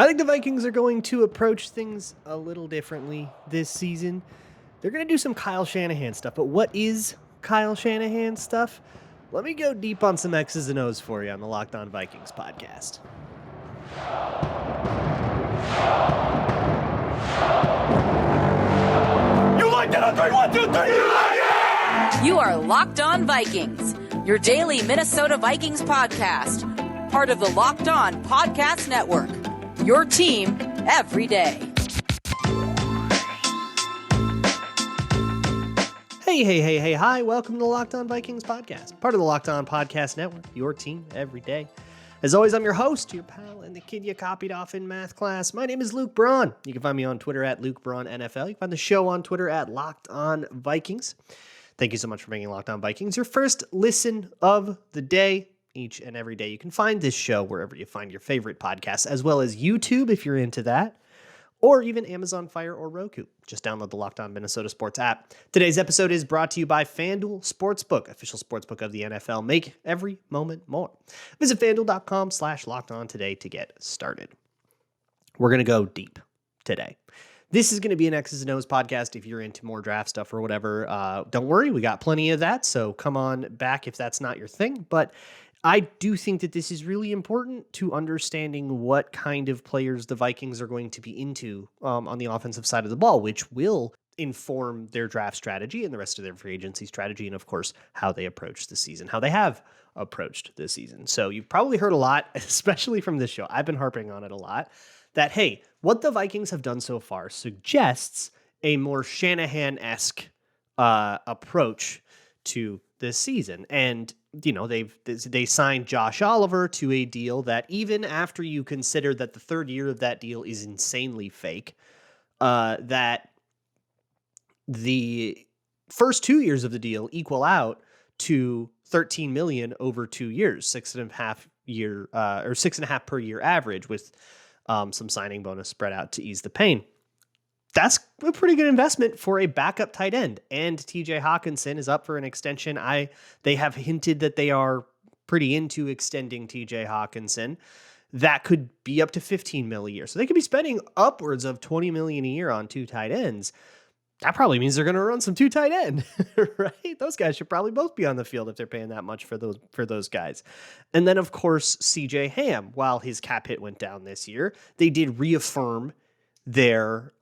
I think the Vikings are going to approach things a little differently this season. They're going to do some Kyle Shanahan stuff, but what is Kyle Shanahan stuff? Let me go deep on some X's and O's for you on the Locked On Vikings podcast. You like that on 3, 1, 2, 3, you like it! You are Locked On Vikings, your daily Minnesota Vikings podcast, part of the Locked On Podcast Network, your team every day. Hi, welcome to the Locked On Vikings podcast, part of the Locked On Podcast Network, your team every day. As always, I'm your host, your pal, and the kid you copied off in math class. My name is Luke Braun. You can find me on Twitter at Luke Braun NFL. You can find the show on Twitter at Locked On Vikings. Thank you so much for making Locked On Vikings your first listen of the day. Each and every day, you can find this show wherever you find your favorite podcasts, as well as YouTube if you're into that, or even Amazon Fire or Roku. Just download the Locked On Minnesota Sports app. Today's episode is brought to you by FanDuel Sportsbook, official sportsbook of the NFL. Make every moment more. Visit FanDuel.com/LockedOn today to get started. We're going to go deep today. This is going to be an X's and O's podcast if you're into more draft stuff or whatever. Don't worry, we got plenty of that, so come on back if that's not your thing. But I do think that this is really important to understanding what kind of players the Vikings are going to be into on the offensive side of the ball, which will inform their draft strategy and the rest of their free agency strategy, and of course, how they approach the season, how they have approached the season. So you've probably heard a lot, especially from this show. I've been harping on it a lot, that, hey, what the Vikings have done so far suggests a more Shanahan-esque approach to this season. And you know, they signed Josh Oliver to a deal that, even after you consider that the third year of that deal is insanely fake, that the first 2 years of the deal equal out to $13 million over 2 years, 6.5 per year average, with some signing bonus spread out to ease the pain. That's a pretty good investment for a backup tight end. And TJ Hawkinson is up for an extension. They have hinted that they are pretty into extending TJ Hawkinson. That could be up to $15 million a year. So they could be spending upwards of $20 million a year on two tight ends. That probably means they're going to run some two tight end, right? Those guys should probably both be on the field if they're paying that much for those guys. And then, of course, C.J. Ham, while his cap hit went down this year, they did reaffirm their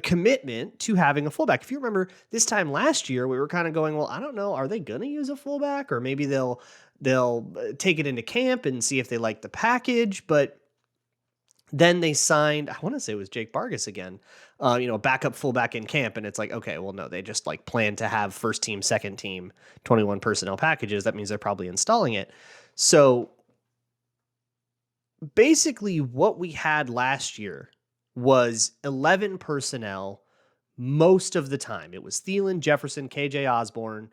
commitment to having a fullback. If you remember this time last year, we were kind of going, well, I don't know, are they going to use a fullback, or maybe they'll take it into camp and see if they like the package. But then they signed, I want to say it was Jake Bargas again, a backup fullback in camp. And it's like, okay, well, no, they just like plan to have first team, second team, 21 personnel packages. That means they're probably installing it. So basically what we had last year was 11 personnel most of the time. It was Thielen, Jefferson, KJ Osborne,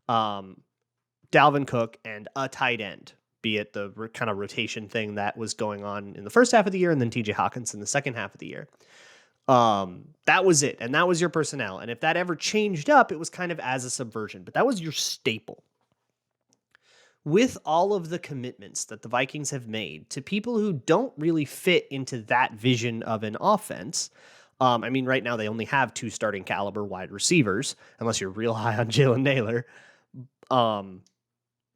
Dalvin Cook, and a tight end, be it the kind of rotation thing that was going on in the first half of the year, and then TJ Hawkinson the second half of the year. That was it. And that was your personnel. And if that ever changed up, it was kind of as a subversion, but that was your staple. With all of the commitments that the Vikings have made to people who don't really fit into that vision of an offense, right now they only have 2 starting caliber wide receivers, unless you're real high on Jalen Naylor,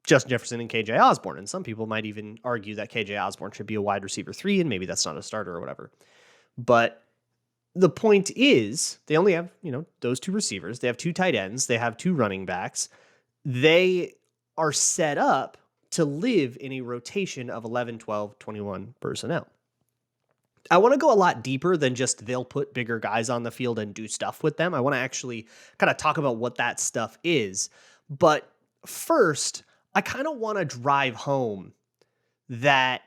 Justin Jefferson and KJ Osborne. And some people might even argue that KJ Osborne should be a wide receiver 3, and maybe that's not a starter or whatever. But the point is, they only have, those 2 receivers. They have 2 tight ends. They have 2 running backs. They are set up to live in a rotation of 11, 12, 21 personnel. I want to go a lot deeper than just they'll put bigger guys on the field and do stuff with them. I want to actually kind of talk about what that stuff is. But first, I kind of want to drive home that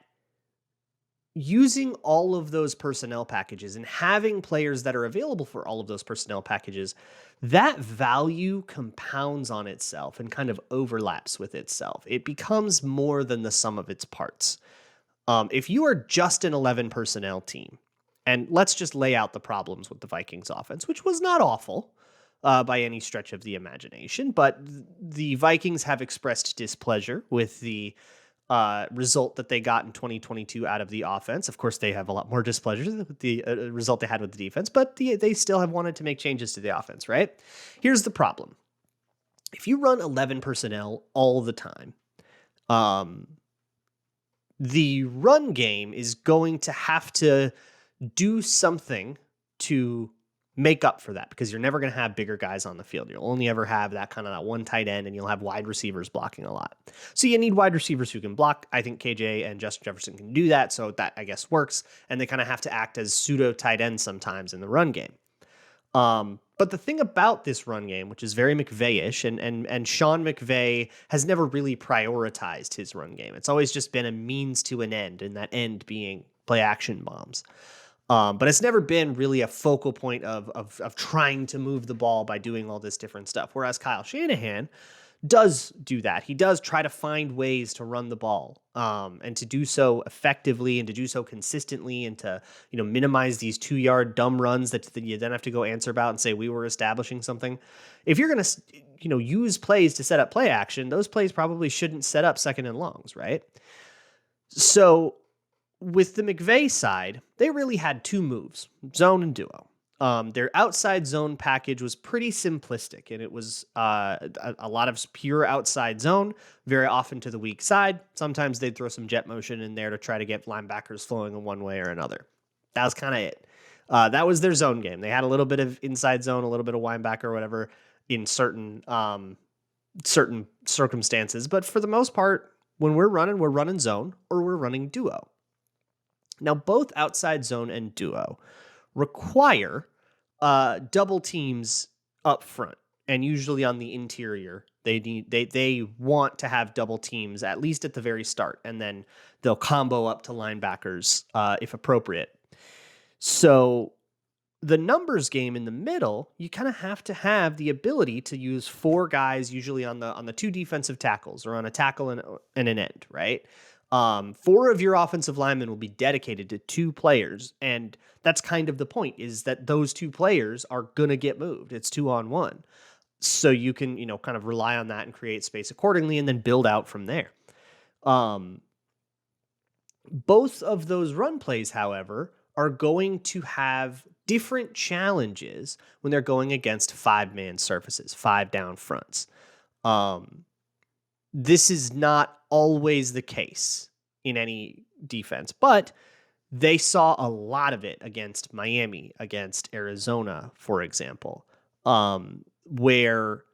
using all of those personnel packages and having players that are available for all of those personnel packages, that value compounds on itself and kind of overlaps with itself. It becomes more than the sum of its parts. If you are just an 11 personnel team, and let's just lay out the problems with the Vikings offense, which was not awful by any stretch of the imagination, but the Vikings have expressed displeasure with the result that they got in 2022 out of the offense. Of course, they have a lot more displeasure with the result they had with the defense, but they still have wanted to make changes to the offense, right? Here's the problem. If you run 11 personnel all the time, the run game is going to have to do something to make up for that, because you're never going to have bigger guys on the field. You'll only ever have that one tight end, and you'll have wide receivers blocking a lot. So you need wide receivers who can block. I think KJ and Justin Jefferson can do that, so that, I guess, works. And they kind of have to act as pseudo tight ends sometimes in the run game. But the thing about this run game, which is very McVay-ish, and Sean McVay has never really prioritized his run game. It's always just been a means to an end, and that end being play action bombs. But it's never been really a focal point of trying to move the ball by doing all this different stuff. Whereas Kyle Shanahan does do that. He does try to find ways to run the ball, and to do so effectively and to do so consistently, and to, minimize these 2-yard dumb runs that you then have to go answer about and say, we were establishing something. If you're going to, use plays to set up play action, those plays probably shouldn't set up second and longs, right? So with the McVay side, they really had two moves, zone and duo. Their outside zone package was pretty simplistic, and it was a lot of pure outside zone, very often to the weak side. Sometimes they'd throw some jet motion in there to try to get linebackers flowing in one way or another. That was kind of it. That was their zone game. They had a little bit of inside zone, a little bit of linebacker or whatever in certain circumstances. But for the most part, when we're running zone or we're running duo. Now, both outside zone and duo require double teams up front, and usually on the interior. They want to have double teams at least at the very start, and then they'll combo up to linebackers if appropriate. So the numbers game in the middle, you kind of have to have the ability to use 4 guys, usually on the 2 defensive tackles, or on a tackle and an end, right? 4 of your offensive linemen will be dedicated to 2 players. And that's kind of the point, is that those 2 players are going to get moved. It's 2-on-1. So you can, kind of rely on that and create space accordingly, and then build out from there. Both of those run plays, however, are going to have different challenges when they're going against 5-man surfaces, 5 down fronts. This is not always the case in any defense, but they saw a lot of it against Miami, against Arizona, for example, where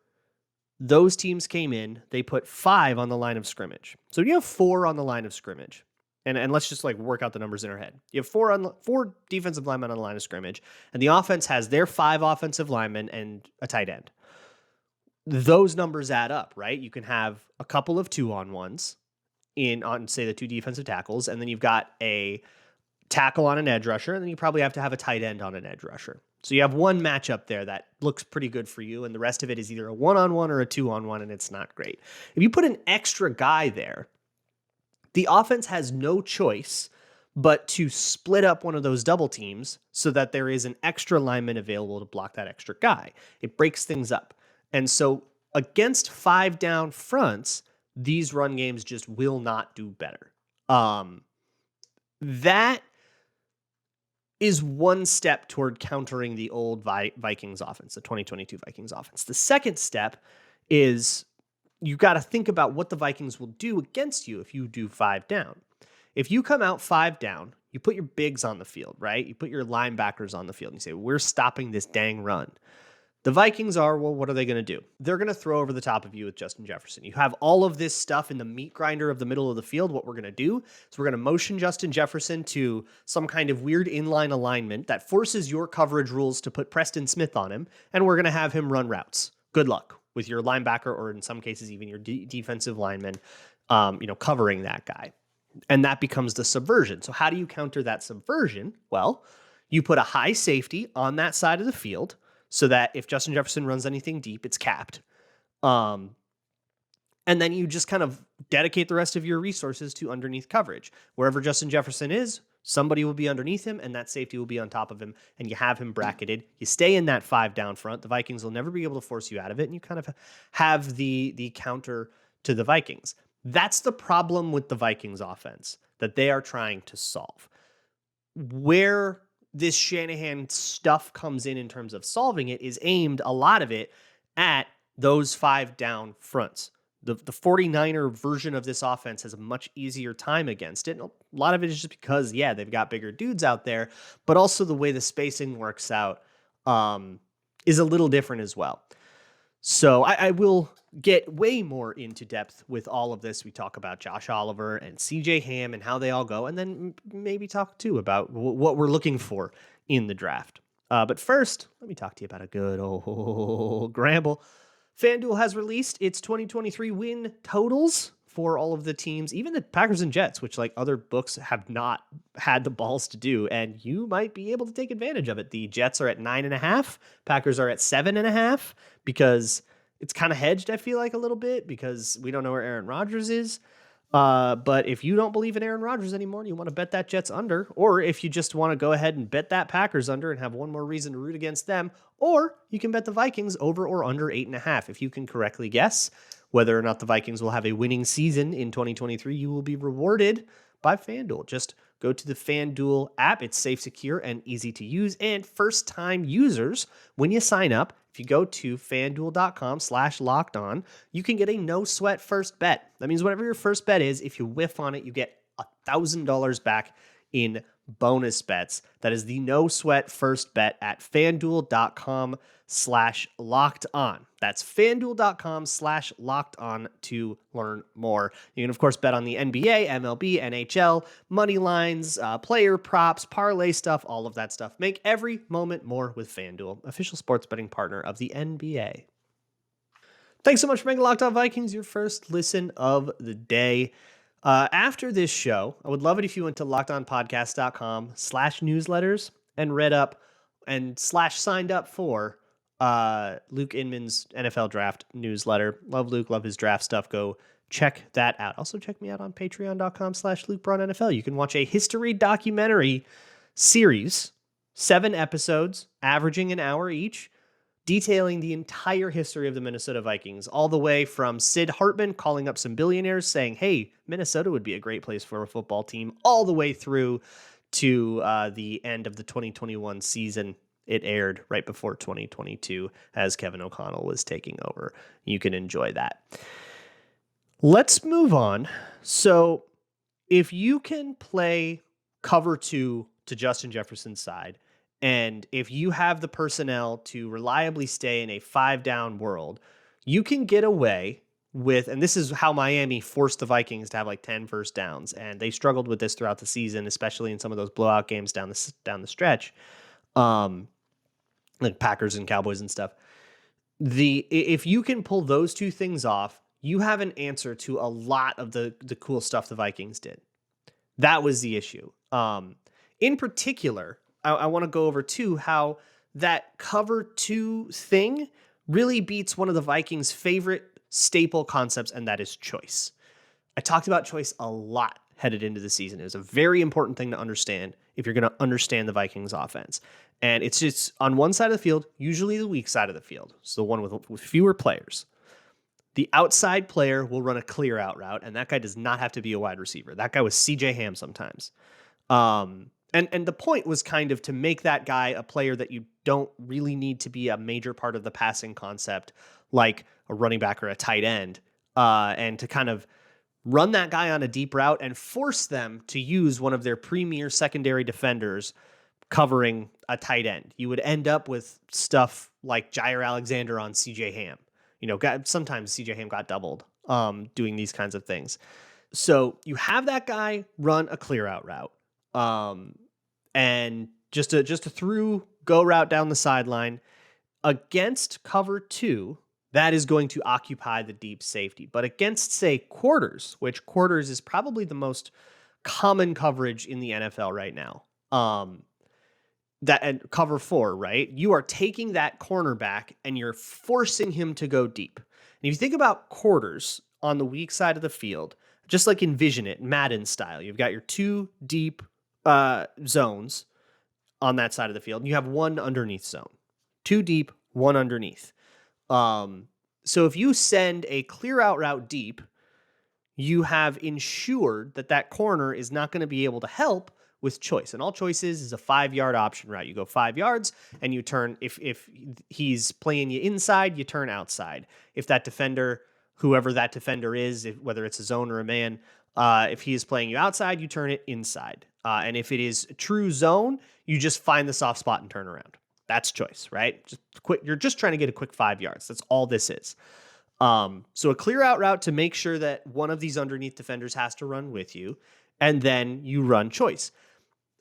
those teams came in, they put 5 on the line of scrimmage. So you have 4 on the line of scrimmage. And let's just work out the numbers in our head. You have 4 defensive linemen on the line of scrimmage, and the offense has their 5 offensive linemen and a tight end. Those numbers add up, right? You can have a couple of 2-on-1s on, say, the 2 defensive tackles, and then you've got a tackle on an edge rusher, and then you probably have to have a tight end on an edge rusher. So you have one matchup there that looks pretty good for you, and the rest of it is either a 1-on-1 or a 2-on-1, and it's not great. If you put an extra guy there, the offense has no choice but to split up one of those double teams so that there is an extra lineman available to block that extra guy. It breaks things up. And so against 5 down fronts, these run games just will not do better. That is one step toward countering the old Vikings offense, the 2022 Vikings offense. The second step is you got to think about what the Vikings will do against you if you do 5 down. If you come out 5 down, you put your bigs on the field, right? You put your linebackers on the field and you say, we're stopping this dang run. The Vikings are, well, what are they going to do? They're going to throw over the top of you with Justin Jefferson. You have all of this stuff in the meat grinder of the middle of the field. What we're going to do is we're going to motion Justin Jefferson to some kind of weird inline alignment that forces your coverage rules to put Preston Smith on him, and we're going to have him run routes. Good luck with your linebacker, or in some cases even your defensive lineman, covering that guy. And that becomes the subversion. So how do you counter that subversion? Well, you put a high safety on that side of the field, so that if Justin Jefferson runs anything deep, it's capped. And then you just kind of dedicate the rest of your resources to underneath coverage. Wherever Justin Jefferson is, somebody will be underneath him, and that safety will be on top of him, and you have him bracketed. You stay in that 5 down front. The Vikings will never be able to force you out of it, and you kind of have the counter to the Vikings. That's the problem with the Vikings offense that they are trying to solve. Where this Shanahan stuff comes in terms of solving it is aimed, a lot of it, at those 5 down fronts. The 49er version of this offense has a much easier time against it. And a lot of it is just because, yeah, they've got bigger dudes out there, but also the way the spacing works out is a little different as well. So I will get way more into depth with all of this. We talk about Josh Oliver and C.J. Ham and how they all go, and then maybe talk too about what we're looking for in the draft. But first, let me talk to you about a good old Gramble. FanDuel has released its 2023 win totals for all of the teams, even the Packers and Jets, which like other books have not had the balls to do, and you might be able to take advantage of it. The Jets are at 9.5, Packers are at 7.5, because it's kind of hedged, I feel like, a little bit, because we don't know where Aaron Rodgers is. But if you don't believe in Aaron Rodgers anymore and you want to bet that Jets under, or if you just want to go ahead and bet that Packers under and have one more reason to root against them, or you can bet the Vikings over or under 8.5. If you can correctly guess whether or not the Vikings will have a winning season in 2023, you will be rewarded by FanDuel. Just go to the FanDuel app. It's safe, secure, and easy to use. And first-time users, when you sign up, if you go to fanduel.com/lockedon, you can get a no-sweat first bet. That means whatever your first bet is, if you whiff on it, you get $1,000 back in bonus bets. That is the no-sweat first bet at fanduel.com/lockedon. That's fanduel.com/lockedon to learn more. You can, of course, bet on the NBA, MLB, NHL, money lines, player props, parlay stuff, all of that stuff. Make every moment more with FanDuel, official sports betting partner of the NBA. Thanks so much for making Locked On Vikings your first listen of the day. After this show, I would love it if you went to lockedonpodcast.com/newsletters and read up and /signed up for Luke Inman's NFL draft newsletter. Love Luke, love his draft stuff. Go check that out. Also check me out on patreon.com/LukeBraunNFL. You can watch a history documentary series, 7 episodes, averaging an hour each, detailing the entire history of the Minnesota Vikings, all the way from Sid Hartman calling up some billionaires saying, hey, Minnesota would be a great place for a football team, all the way through to the end of the 2021 season. It aired right before 2022 as Kevin O'Connell was taking over. You can enjoy that. Let's move on. So if you can play cover 2 to Justin Jefferson's side, and if you have the personnel to reliably stay in a 5-down world, you can get away with, and this is how Miami forced the Vikings to have like 10 first downs, and they struggled with this throughout the season, especially in some of those blowout games down the stretch, like Packers and Cowboys and stuff. If you can pull those two things off, you have an answer to a lot of the cool stuff the Vikings did. That was the issue. In particular, I want to go over too how that cover 2 thing really beats one of the Vikings' favorite staple concepts, and that is choice. I talked about choice a lot headed into the season. It was a very important thing to understand if you're going to understand the Vikings offense. And it's just on one side of the field, usually the weak side of the field. So the one with fewer players. The outside player will run a clear out route, and that guy does not have to be a wide receiver. That guy was C.J. Ham sometimes. And the point was kind of to make that guy a player that you don't really need to be a major part of the passing concept, like a running back or a tight end, and to kind of run that guy on a deep route and force them to use one of their premier secondary defenders covering a tight end. You would end up with stuff like Jair Alexander on C.J. Ham. Sometimes C.J. Ham got doubled doing these kinds of things. So you have that guy run a clear out route. And just a through go route down the sideline against cover 2, that is going to occupy the deep safety. But against, say, quarters, which quarters is probably the most common coverage in the NFL right now. That and cover 4, right? You are taking that cornerback and you're forcing him to go deep. And if you think about quarters on the weak side of the field, just like envision it, Madden style, you've got your 2 deep zones on that side of the field, and you have 1 underneath zone. 2 deep, 1 underneath. So if you send a clear out route deep, you have ensured that that corner is not going to be able to help with choice. And all choice is a 5-yard option route. You go 5 yards and you turn, if he's playing you inside, you turn outside. If that defender, whoever that defender is, whether it's a zone or a man, if he is playing you outside, you turn it inside. And if it is true zone, you just find the soft spot and turn around. That's choice, right? Just quick. You're just trying to get a quick 5 yards. That's all this is. So a clear out route to make sure that one of these underneath defenders has to run with you, and then you run choice.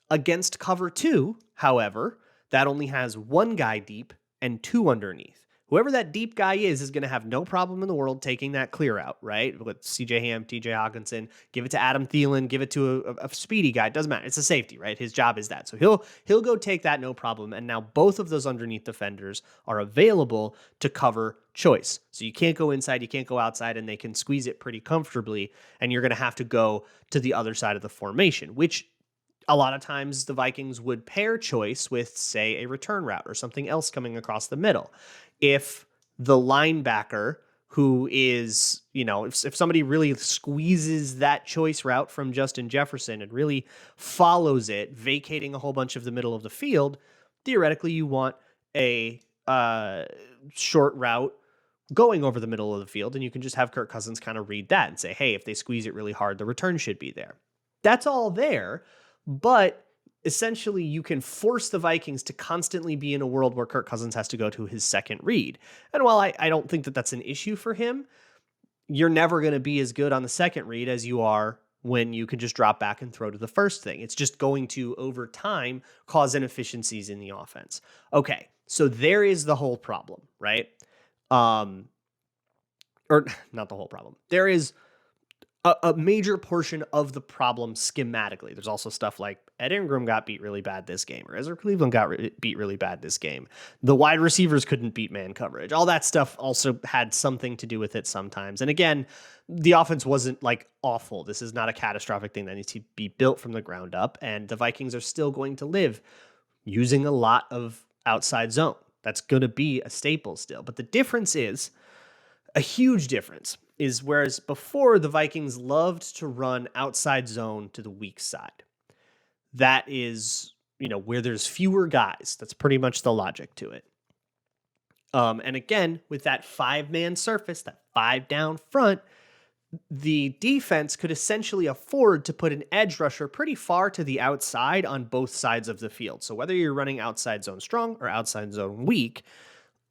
Against cover 2, however, that only has 1 guy deep and 2 underneath. Whoever that deep guy is going to have no problem in the world taking that clear out, right? With C.J. Ham, T.J. Hawkinson, give it to Adam Thielen, give it to a speedy guy. It doesn't matter. It's a safety, right? His job is that. So he'll go take that, no problem. And now both of those underneath defenders are available to cover choice. So you can't go inside, you can't go outside, and they can squeeze it pretty comfortably. And you're going to have to go to the other side of the formation, which a lot of times the Vikings would pair choice with, say, a return route or something else coming across the middle. If the linebacker who is, if somebody really squeezes that choice route from Justin Jefferson and really follows it, vacating a whole bunch of the middle of the field, theoretically you want a short route going over the middle of the field, and you can just have Kirk Cousins kind of read that and say, hey, if they squeeze it really hard, the return should be there. That's all there. But essentially, you can force the Vikings to constantly be in a world where Kirk Cousins has to go to his second read. And while I don't think that that's an issue for him, you're never going to be as good on the second read as you are when you can just drop back and throw to the first thing. It's just going to, over time, cause inefficiencies in the offense. Okay, so there is the whole problem, right? Or not the whole problem. There is a major portion of the problem schematically. There's also stuff like Ed Ingram got beat really bad this game, or Ezra Cleveland got beat really bad this game. The wide receivers couldn't beat man coverage. All that stuff also had something to do with it sometimes. And again, the offense wasn't like awful. This is not a catastrophic thing that needs to be built from the ground up. And the Vikings are still going to live using a lot of outside zone. That's going to be a staple still. But the difference is, a huge difference, is whereas before the Vikings loved to run outside zone to the weak side. That is, where there's fewer guys. That's pretty much the logic to it. And again, with that 5-man surface, that 5 down front, the defense could essentially afford to put an edge rusher pretty far to the outside on both sides of the field. So whether you're running outside zone strong or outside zone weak,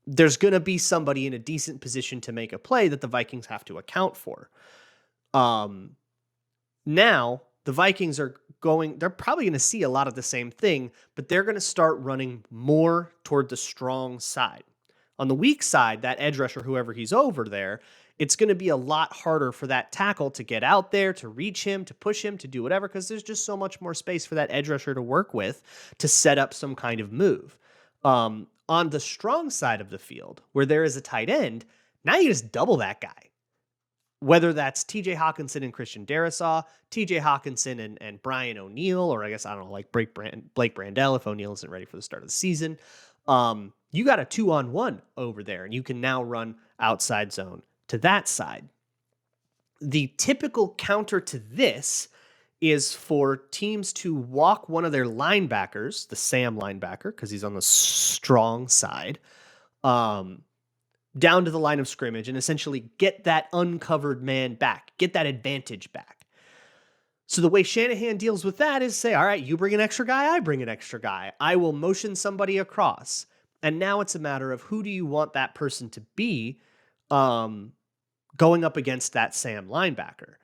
there's going to be somebody in a decent position to make a play that the Vikings have to account for. Now, the Vikings they're probably going to see a lot of the same thing, but they're going to start running more toward the strong side. On the weak side, that edge rusher, whoever he's over there, it's going to be a lot harder for that tackle to get out there, to reach him, to push him, to do whatever, because there's just so much more space for that edge rusher to work with to set up some kind of move. On the strong side of the field, where there is a tight end, now you just double that guy. Whether that's T.J. Hawkinson and Christian Darrisaw, T.J. Hawkinson and Brian O'Neill, or I guess, I don't know, like Blake Brandel if O'Neill isn't ready for the start of the season. You got a 2-on-1 over there, and you can now run outside zone to that side. The typical counter to this is for teams to walk one of their linebackers, the Sam linebacker, because he's on the strong side, down to the line of scrimmage and essentially get that uncovered man back, get that advantage back. So the way Shanahan deals with that is say, all right, you bring an extra guy, I bring an extra guy. I will motion somebody across. And now it's a matter of who do you want that person to be going up against that Sam linebacker.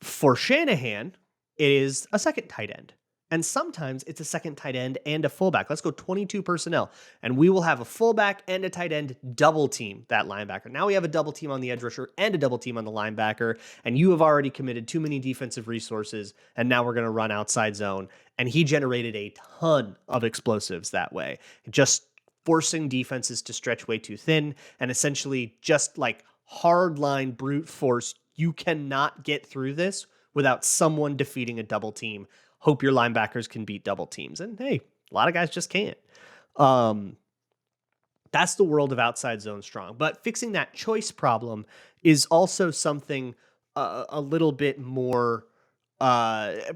For Shanahan, it is a second tight end. And sometimes it's a second tight end and a fullback. Let's go 22 personnel. And we will have a fullback and a tight end double team that linebacker. Now we have a double team on the edge rusher and a double team on the linebacker. And you have already committed too many defensive resources. And now we're going to run outside zone. And he generated a ton of explosives that way. Just forcing defenses to stretch way too thin. And essentially just like hardline brute force. You cannot get through this without someone defeating a double team. Hope your linebackers can beat double teams. And hey, a lot of guys just can't. That's the world of outside zone strong. But fixing that choice problem is also something a little bit more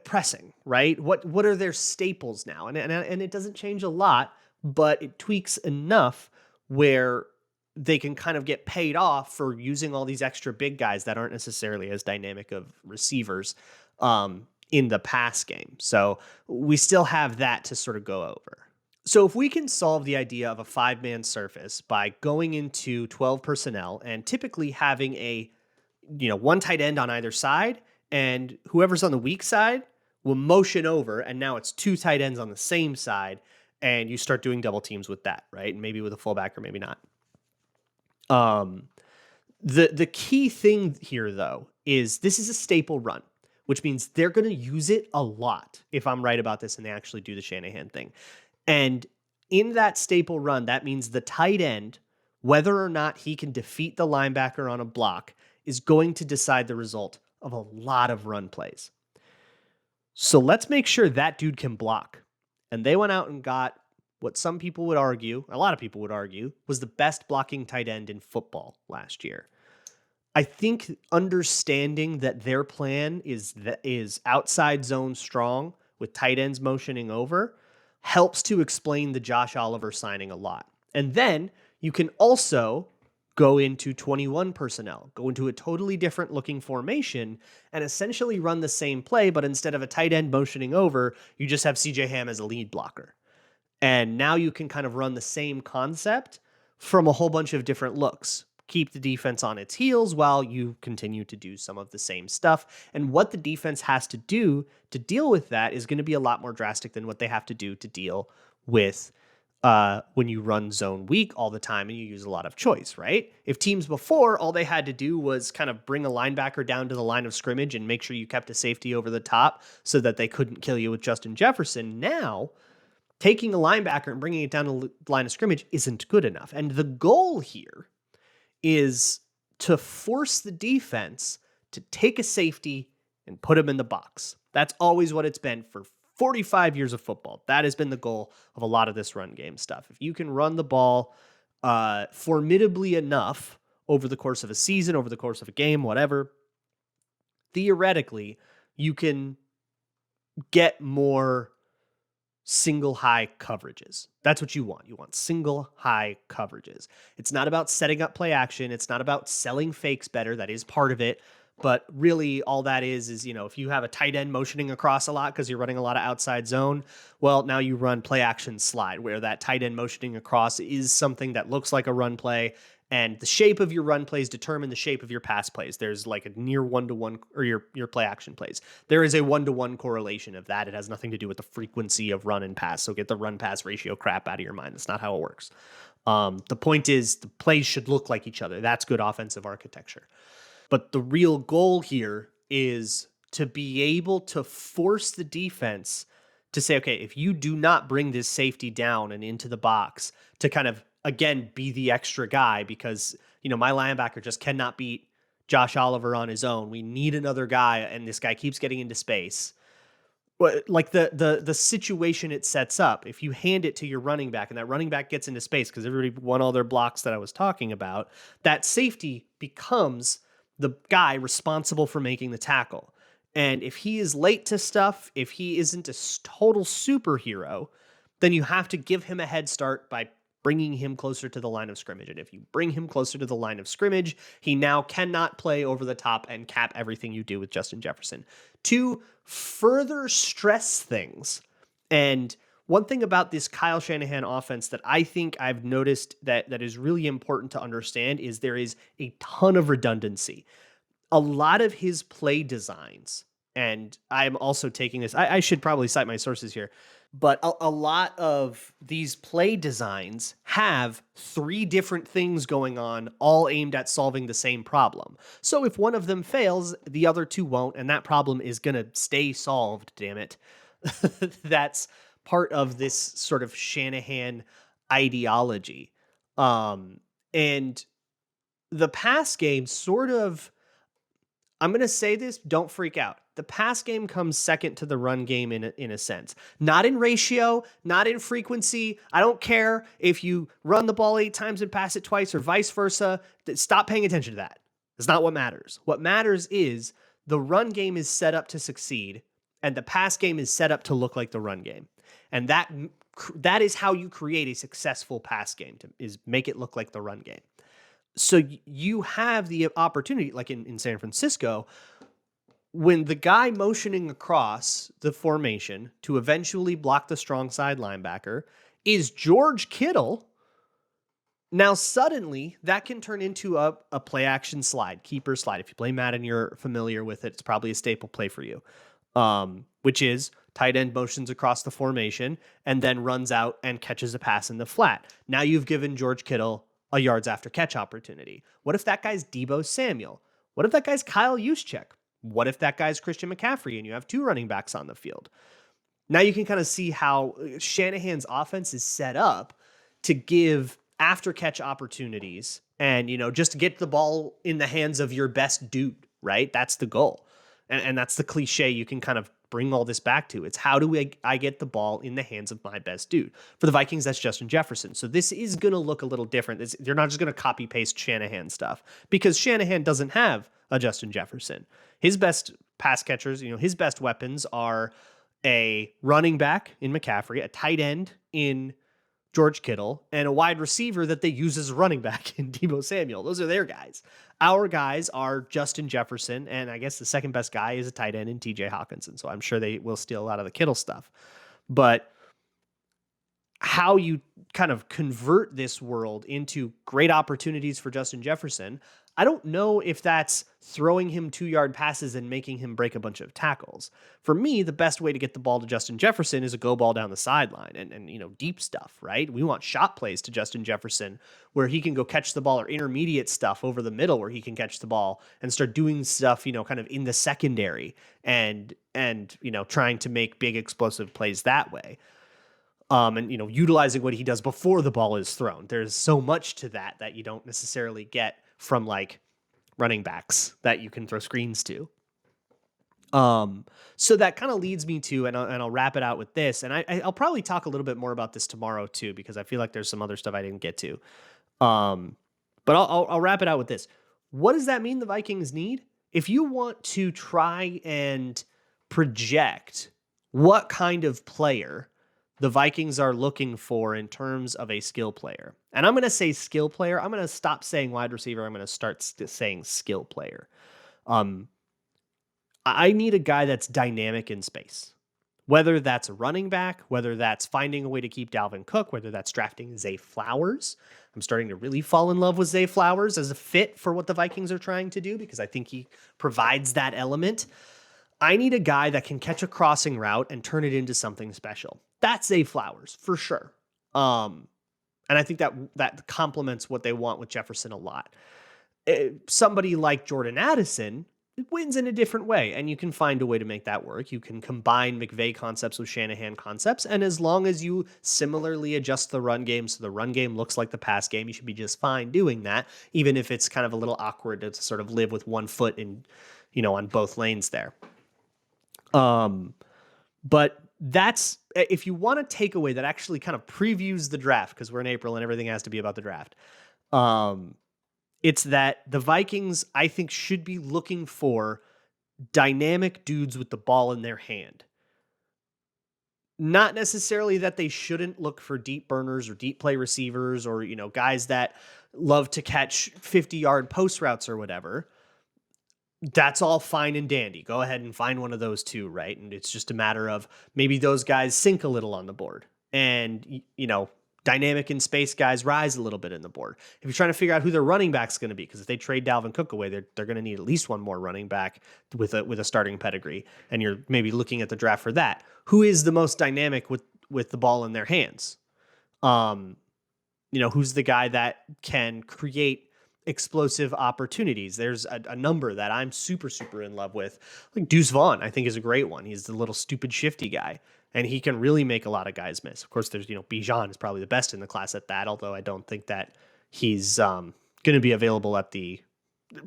pressing, right? What are their staples now? And it doesn't change a lot, but it tweaks enough where they can kind of get paid off for using all these extra big guys that aren't necessarily as dynamic of receivers in the pass game. So we still have that to sort of go over. So if we can solve the idea of a 5-man surface by going into 12 personnel and typically having one tight end on either side, and whoever's on the weak side will motion over, and now it's 2 tight ends on the same side, and you start doing double teams with that, right? Maybe with a fullback or maybe not. The key thing here, though, is this is a staple run, which means they're going to use it a lot if I'm right about this and they actually do the Shanahan thing. And in that staple run, that means the tight end, whether or not he can defeat the linebacker on a block, is going to decide the result of a lot of run plays. So let's make sure that dude can block. And they went out and got what some people would argue, a lot of people would argue, was the best blocking tight end in football last year. I think understanding that their plan is outside zone strong with tight ends motioning over helps to explain the Josh Oliver signing a lot. And then you can also go into 21 personnel, go into a totally different looking formation and essentially run the same play, but instead of a tight end motioning over, you just have C.J. Ham as a lead blocker. And now you can kind of run the same concept from a whole bunch of different looks. Keep the defense on its heels while you continue to do some of the same stuff. And what the defense has to do to deal with that is going to be a lot more drastic than what they have to do to deal with when you run zone weak all the time and you use a lot of choice, right? If teams before, all they had to do was kind of bring a linebacker down to the line of scrimmage and make sure you kept a safety over the top so that they couldn't kill you with Justin Jefferson. Now, taking a linebacker and bringing it down to the line of scrimmage isn't good enough. And the goal here is to force the defense to take a safety and put him in the box. That's always what it's been for 45 years of football. That has been the goal of a lot of this run game stuff. If you can run the ball formidably enough over the course of a season, over the course of a game, whatever, theoretically, you can get more single high coverages. That's what you want. You want single high coverages. It's not about setting up play action. It's not about selling fakes better. That is part of it. But really all that is, if you have a tight end motioning across a lot because you're running a lot of outside zone, well, now you run play action slide where that tight end motioning across is something that looks like a run play. And the shape of your run plays determine the shape of your pass plays. There's like a near 1-to-1, or your play action plays. There is a 1-to-1 correlation of that. It has nothing to do with the frequency of run and pass. So get the run pass ratio crap out of your mind. That's not how it works. The point is the plays should look like each other. That's good offensive architecture. But the real goal here is to be able to force the defense to say, okay, if you do not bring this safety down and into the box to kind of, again, be the extra guy because, my linebacker just cannot beat Josh Oliver on his own. We need another guy, and this guy keeps getting into space. Like the situation it sets up, if you hand it to your running back and that running back gets into space because everybody won all their blocks that I was talking about, that safety becomes the guy responsible for making the tackle. And if he is late to stuff, if he isn't a total superhero, then you have to give him a head start by bringing him closer to the line of scrimmage. And if you bring him closer to the line of scrimmage, he now cannot play over the top and cap everything you do with Justin Jefferson. To further stress things, and one thing about this Kyle Shanahan offense that I think I've noticed that is really important to understand is there is a ton of redundancy. A lot of his play designs, and I'm also taking this, I should probably cite my sources here, but a lot of these play designs have 3 different things going on, all aimed at solving the same problem. So if one of them fails, the other 2 won't, and that problem is going to stay solved, damn it. That's part of this sort of Shanahan ideology. And the pass game sort of, I'm going to say this, don't freak out. The pass game comes second to the run game in a sense. Not in ratio, not in frequency. I don't care if you run the ball 8 times and pass it twice or vice versa. Stop paying attention to that. That's not what matters. What matters is the run game is set up to succeed, and the pass game is set up to look like the run game. And that is how you create a successful pass game, is make it look like the run game. So you have the opportunity, like in San Francisco, when the guy motioning across the formation to eventually block the strong side linebacker is George Kittle. Now, suddenly, that can turn into a play action slide, keeper slide. If you play Madden, you're familiar with it. It's probably a staple play for you, which is tight end motions across the formation and then runs out and catches a pass in the flat. Now you've given George Kittle a yards after catch opportunity. What if that guy's Deebo Samuel? What if that guy's Kyle Juszczyk? What if that guy's Christian McCaffrey and you have two running backs on the field? Now you can kind of see how Shanahan's offense is set up to give after catch opportunities and, just get the ball in the hands of your best dude, right? That's the goal. And that's the cliche you can kind of bring all this back to. It's how do I get the ball in the hands of my best dude? For the Vikings, that's Justin Jefferson. So this is going to look a little different. They're not just going to copy paste Shanahan stuff because Shanahan doesn't have a Justin Jefferson. His best pass catchers, his best weapons are a running back in McCaffrey, a tight end in George Kittle, and a wide receiver that they use as a running back in Deebo Samuel. Those are their guys. Our guys are Justin Jefferson, and I guess the second best guy is a tight end in TJ Hawkinson. So I'm sure they will steal a lot of the Kittle stuff. But how you kind of convert this world into great opportunities for Justin Jefferson, I don't know if that's throwing him 2-yard passes and making him break a bunch of tackles. For me, the best way to get the ball to Justin Jefferson is a go ball down the sideline and deep stuff, right? We want shot plays to Justin Jefferson where he can go catch the ball, or intermediate stuff over the middle where he can catch the ball and start doing stuff, kind of in the secondary and trying to make big explosive plays that way. And utilizing what he does before the ball is thrown. There's so much to that you don't necessarily get from like running backs that you can throw screens to. So that kind of leads me to, and I'll wrap it out with this, and I'll probably talk a little bit more about this tomorrow too, because I feel like there's some other stuff I didn't get to. But I'll wrap it out with this. What does that mean the Vikings need? If you want to try and project what kind of player the Vikings are looking for in terms of a skill player. And I'm going to say skill player. I'm going to stop saying wide receiver. I'm going to start saying skill player. I need a guy that's dynamic in space, whether that's a running back, whether that's finding a way to keep Dalvin Cook, whether that's drafting Zay Flowers. I'm starting to really fall in love with Zay Flowers as a fit for what the Vikings are trying to do because I think he provides that element. I need a guy that can catch a crossing route and turn it into something special. That's Zay Flowers for sure. And I think that complements what they want with Jefferson a lot. Somebody like Jordan Addison wins in a different way, and you can find a way to make that work. You can combine McVay concepts with Shanahan concepts, and as long as you similarly adjust the run game so the run game looks like the pass game, you should be just fine doing that, even if it's kind of a little awkward to sort of live with one foot in, on both lanes there. But that's, if you want a takeaway that actually kind of previews the draft, because we're in April and everything has to be about the draft. It's that the Vikings, I think, should be looking for dynamic dudes with the ball in their hand. Not necessarily that they shouldn't look for deep burners or deep play receivers or, guys that love to catch 50-yard post routes or whatever. That's all fine and dandy. Go ahead and find one of those too, right? And it's just a matter of maybe those guys sink a little on the board and, dynamic in space guys rise a little bit in the board. If you're trying to figure out who their running back's going to be, because if they trade Dalvin Cook away, they're going to need at least one more running back with a starting pedigree. And you're maybe looking at the draft for that. Who is the most dynamic with the ball in their hands? Who's the guy that can create explosive opportunities? There's a number that I'm super, super in love with. Like Deuce Vaughn, I think is a great one. He's the little stupid shifty guy, and he can really make a lot of guys miss. Of course, there's, Bijan is probably the best in the class at that, although I don't think that he's going to be available at the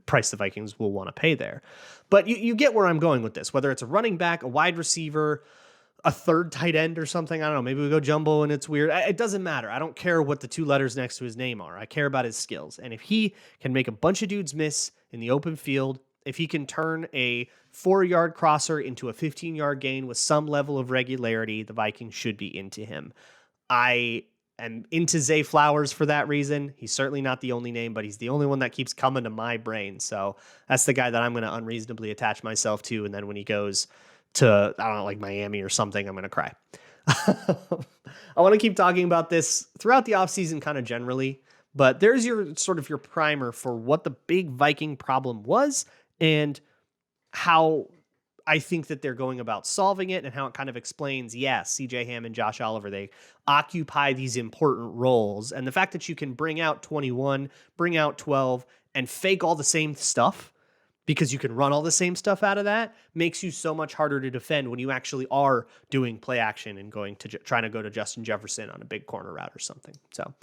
price the Vikings will want to pay there. But you get where I'm going with this, whether it's a running back, a wide receiver, a third tight end or something. I don't know. Maybe we go jumbo and it's weird. It doesn't matter. I don't care what the 2 letters next to his name are. I care about his skills. And if he can make a bunch of dudes miss in the open field, if he can turn a 4-yard crosser into a 15-yard gain with some level of regularity, the Vikings should be into him. I am into Zay Flowers for that reason. He's certainly not the only name, but he's the only one that keeps coming to my brain. So that's the guy that I'm going to unreasonably attach myself to. And then when he goes to, I don't know, like Miami or something, I'm going to cry. I want to keep talking about this throughout the offseason kind of generally, but there's your sort of your primer for what the big Viking problem was and how I think that they're going about solving it and how it kind of explains, C.J. Ham and Josh Oliver, they occupy these important roles. And the fact that you can bring out 21, bring out 12, and fake all the same stuff because you can run all the same stuff out of that makes you so much harder to defend when you actually are doing play action and going to trying to go to Justin Jefferson on a big corner route or something. So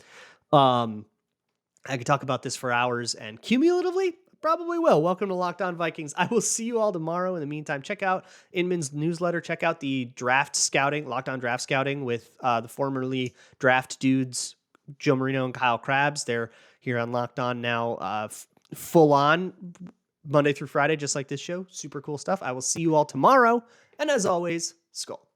I could talk about this for hours, and cumulatively, probably will. Welcome to Locked On Vikings. I will see you all tomorrow. In the meantime, check out Inman's newsletter. Check out the draft scouting, Locked On Draft Scouting with the formerly draft dudes, Joe Marino and Kyle Krabs. They're here on Locked On now, full on Monday through Friday, just like this show. Super cool stuff. I will see you all tomorrow. And as always, Skull.